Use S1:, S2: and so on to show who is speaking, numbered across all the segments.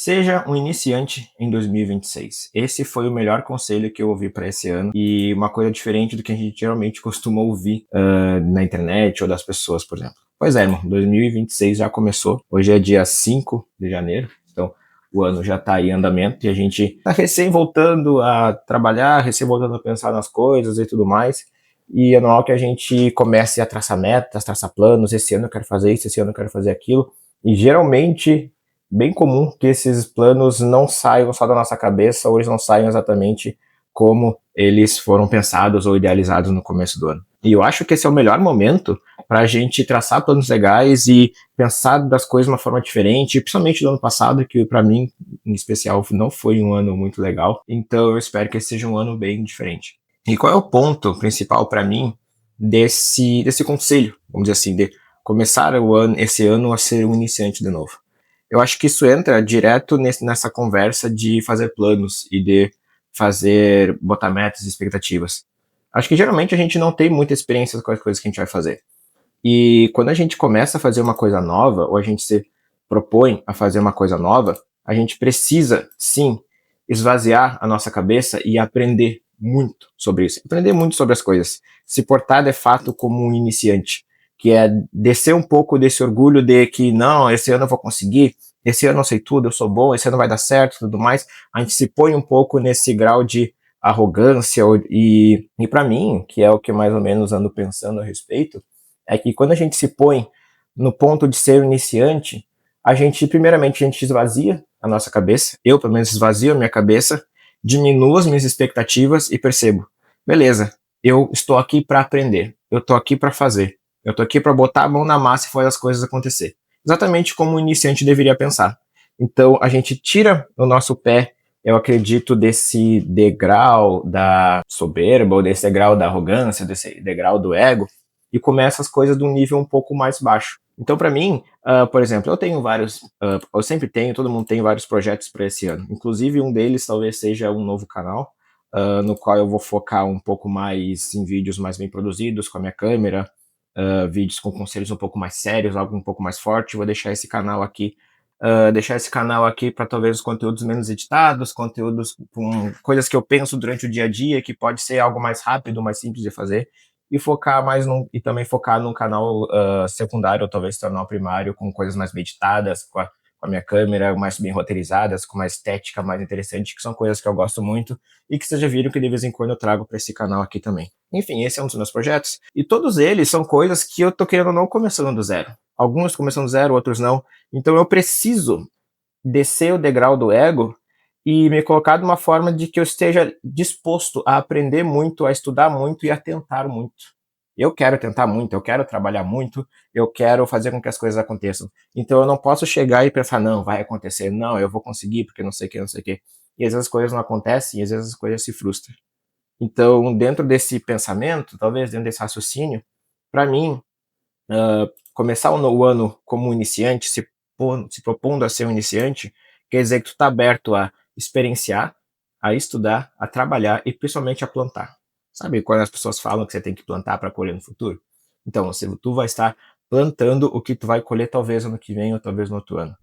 S1: Seja um iniciante em 2026. Esse foi o melhor conselho que eu ouvi para esse ano e uma coisa diferente do que a gente geralmente costuma ouvir na internet ou das pessoas, por exemplo. Pois é, irmão, 2026 já começou. Hoje é dia 5 de janeiro, então o ano já está em andamento e a gente está recém voltando a trabalhar, recém voltando a pensar nas coisas e tudo mais. E é normal que a gente comece a traçar metas, traçar planos. Esse ano eu quero fazer isso, esse ano eu quero fazer aquilo. E geralmente bem comum que esses planos não saiam só da nossa cabeça ou eles não saiam exatamente como eles foram pensados ou idealizados no começo do ano. E eu acho que esse é o melhor momento para a gente traçar planos legais e pensar das coisas de uma forma diferente, principalmente do ano passado, que para mim, em especial, não foi um ano muito legal. Então eu espero que esse seja um ano bem diferente. E qual é o ponto principal para mim desse conselho, vamos dizer assim, de começar esse ano a ser um iniciante de novo? Eu acho que isso entra direto nessa conversa de fazer planos e de botar metas e expectativas. Acho que geralmente a gente não tem muita experiência com as coisas que a gente vai fazer. E quando a gente começa a fazer uma coisa nova, ou a gente se propõe a fazer uma coisa nova, a gente precisa, sim, esvaziar a nossa cabeça e aprender muito sobre isso. Aprender muito sobre as coisas. Se portar de fato como um iniciante, que é descer um pouco desse orgulho de que, não, esse ano eu vou conseguir, esse ano eu sei tudo, eu sou bom, esse ano vai dar certo e tudo mais. A gente se põe um pouco nesse grau de arrogância e para mim, que é o que mais ou menos ando pensando a respeito, é que quando a gente se põe no ponto de ser um iniciante, primeiramente, a gente esvazia a nossa cabeça, eu pelo menos esvazio a minha cabeça, diminuo as minhas expectativas e percebo, beleza, eu estou aqui para aprender, eu estou aqui para fazer, eu estou aqui para botar a mão na massa e fazer as coisas acontecer. Exatamente como um iniciante deveria pensar. Então, a gente tira o nosso pé, eu acredito, desse degrau da soberba, ou desse degrau da arrogância, desse degrau do ego, e começa as coisas de um nível um pouco mais baixo. Então, para mim, por exemplo, eu tenho vários, eu sempre tenho, todo mundo tem vários projetos para esse ano. Inclusive, um deles talvez seja um novo canal, no qual eu vou focar um pouco mais em vídeos mais bem produzidos com a minha câmera, vídeos com conselhos um pouco mais sérios, algo um pouco mais forte. Vou deixar esse canal aqui para talvez os conteúdos menos editados, conteúdos com coisas que eu penso durante o dia a dia, que pode ser algo mais rápido, mais simples de fazer, e também focar num canal secundário, ou talvez canal primário, com coisas mais meditadas, com a minha câmera mais bem roteirizadas, com uma estética mais interessante, que são coisas que eu gosto muito e que vocês já viram que de vez em quando eu trago para esse canal aqui também. Enfim, esse é um dos meus projetos e todos eles são coisas que eu tô querendo ou não começando do zero. Alguns começando do zero, outros não. Então eu preciso descer o degrau do ego e me colocar de uma forma de que eu esteja disposto a aprender muito, a estudar muito e a tentar muito. Eu quero tentar muito, eu quero trabalhar muito, eu quero fazer com que as coisas aconteçam. Então eu não posso chegar e pensar, não, vai acontecer, não, eu vou conseguir, porque não sei o que, não sei o que. E às vezes as coisas não acontecem, e às vezes as coisas se frustram. Então, dentro desse pensamento, talvez dentro desse raciocínio, para mim, começar o ano como um iniciante, se propondo a ser um iniciante, quer dizer que tu está aberto a experienciar, a estudar, a trabalhar e principalmente a plantar. Sabe quando as pessoas falam que você tem que plantar para colher no futuro? Então, tu vai estar plantando o que tu vai colher talvez ano que vem ou talvez no outro ano.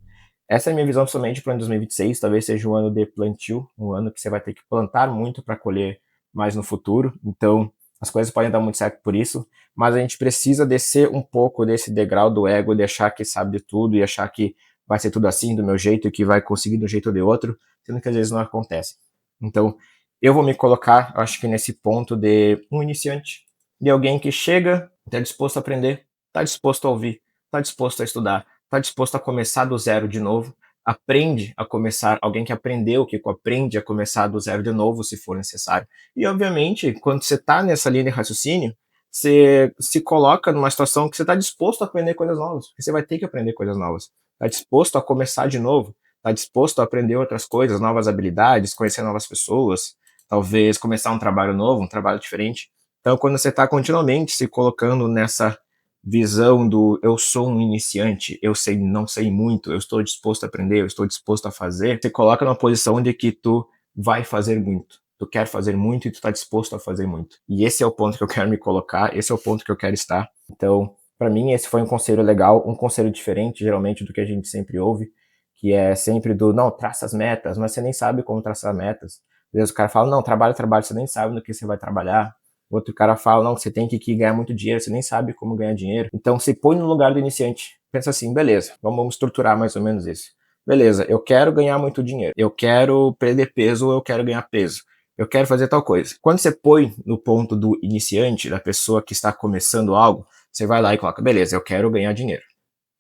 S1: Essa é a minha visão somente para o ano 2026, talvez seja um ano de plantio, um ano que você vai ter que plantar muito para colher mais no futuro. Então, as coisas podem dar muito certo por isso, mas a gente precisa descer um pouco desse degrau do ego, de achar que sabe de tudo e achar que vai ser tudo assim, do meu jeito, e que vai conseguir de um jeito ou de outro, sendo que às vezes não acontece. Então, eu vou me colocar, acho que nesse ponto de um iniciante, de alguém que chega, está disposto a aprender, está disposto a ouvir, está disposto a estudar, está disposto a começar do zero de novo, aprende a começar, alguém que aprendeu, que aprende a começar do zero de novo, se for necessário. E, obviamente, quando você está nessa linha de raciocínio, você se coloca numa situação que você está disposto a aprender coisas novas, porque você vai ter que aprender coisas novas. Está disposto a começar de novo, está disposto a aprender outras coisas, novas habilidades, conhecer novas pessoas, talvez começar um trabalho novo, um trabalho diferente. Então, quando você está continuamente se colocando nessa visão do eu sou um iniciante, eu sei, não sei muito, eu estou disposto a aprender, eu estou disposto a fazer, você coloca numa posição de que tu vai fazer muito. Tu quer fazer muito e tu está disposto a fazer muito. E esse é o ponto que eu quero me colocar, esse é o ponto que eu quero estar. Então, para mim, esse foi um conselho legal, um conselho diferente, geralmente, do que a gente sempre ouve, que é sempre do, não, traça as metas, mas você nem sabe como traçar metas. Às vezes o cara fala, não, trabalho, você nem sabe no que você vai trabalhar. Outro cara fala, não, você tem que ganhar muito dinheiro, você nem sabe como ganhar dinheiro. Então, se põe no lugar do iniciante. Pensa assim, beleza, vamos estruturar mais ou menos isso. Beleza, eu quero ganhar muito dinheiro, eu quero perder peso ou eu quero ganhar peso, eu quero fazer tal coisa. Quando você põe no ponto do iniciante, da pessoa que está começando algo, você vai lá e coloca, beleza, eu quero ganhar dinheiro.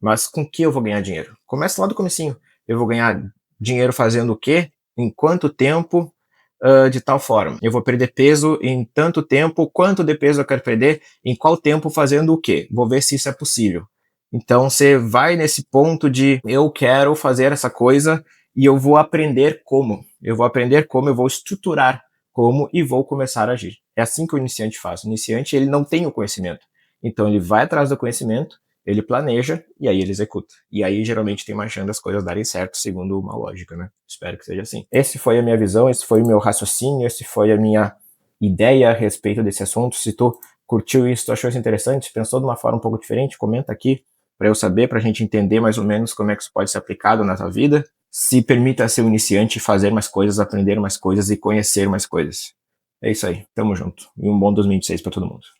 S1: Mas com que eu vou ganhar dinheiro? Começa lá do comecinho. Eu vou ganhar dinheiro fazendo o quê? Em quanto tempo? De tal forma. Eu vou perder peso em tanto tempo. Quanto de peso eu quero perder? Em qual tempo fazendo o quê? Vou ver se isso é possível. Então você vai nesse ponto de eu quero fazer essa coisa e eu vou aprender como. Eu vou aprender como, eu vou estruturar como e vou começar a agir. É assim que o iniciante faz. O iniciante ele não tem o conhecimento. Então ele vai atrás do conhecimento, ele planeja e aí ele executa. E aí geralmente tem mais chance das coisas darem certo segundo uma lógica, né? Espero que seja assim. Esse foi a minha visão, esse foi o meu raciocínio, esse foi a minha ideia a respeito desse assunto. Se tu curtiu isso, tu achou isso interessante, pensou de uma forma um pouco diferente, comenta aqui para eu saber, para a gente entender mais ou menos como é que isso pode ser aplicado na tua vida. Se permita ser um iniciante, fazer mais coisas, aprender mais coisas e conhecer mais coisas. É isso aí, tamo junto. E um bom 2026 para todo mundo.